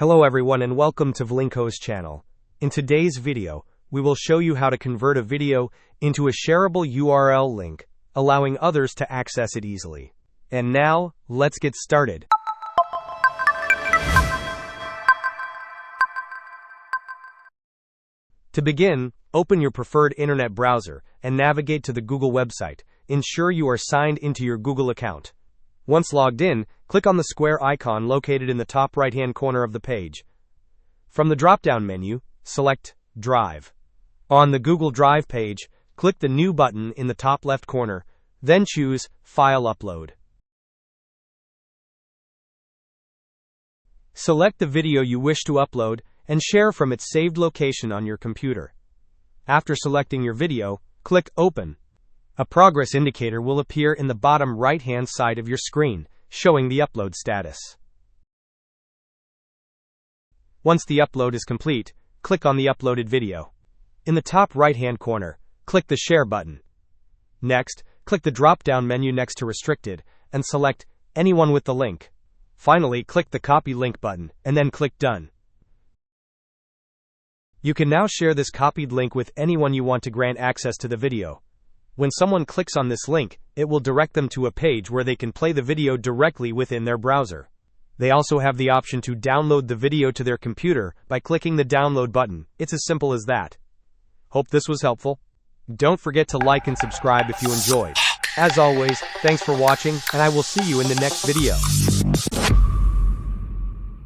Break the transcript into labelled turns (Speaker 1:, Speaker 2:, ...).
Speaker 1: Hello everyone and welcome to Vlinko's channel. In today's video, we will show you how to convert a video into a shareable URL link, allowing others to access it easily. And now, let's get started. To begin, open your preferred internet browser and navigate to the Google website. Ensure you are signed into your Google account. Once logged in, click on the square icon located in the top right-hand corner of the page. From the drop-down menu, select Drive. On the Google Drive page, click the New button in the top left corner, then choose File Upload. Select the video you wish to upload and share from its saved location on your computer. After selecting your video, click Open. A progress indicator will appear in the bottom right-hand side of your screen, showing the upload status. Once the upload is complete, click on the uploaded video. In the top right-hand corner, click the Share button. Next, click the drop-down menu next to Restricted and select Anyone with the link. Finally, click the Copy Link button and then click Done. You can now share this copied link with anyone you want to grant access to the video. When someone clicks on this link, it will direct them to a page where they can play the video directly within their browser. They also have the option to download the video to their computer by clicking the download button. It's as simple as that. Hope this was helpful. Don't forget to like and subscribe if you enjoyed. As always, thanks for watching, and I will see you in the next video.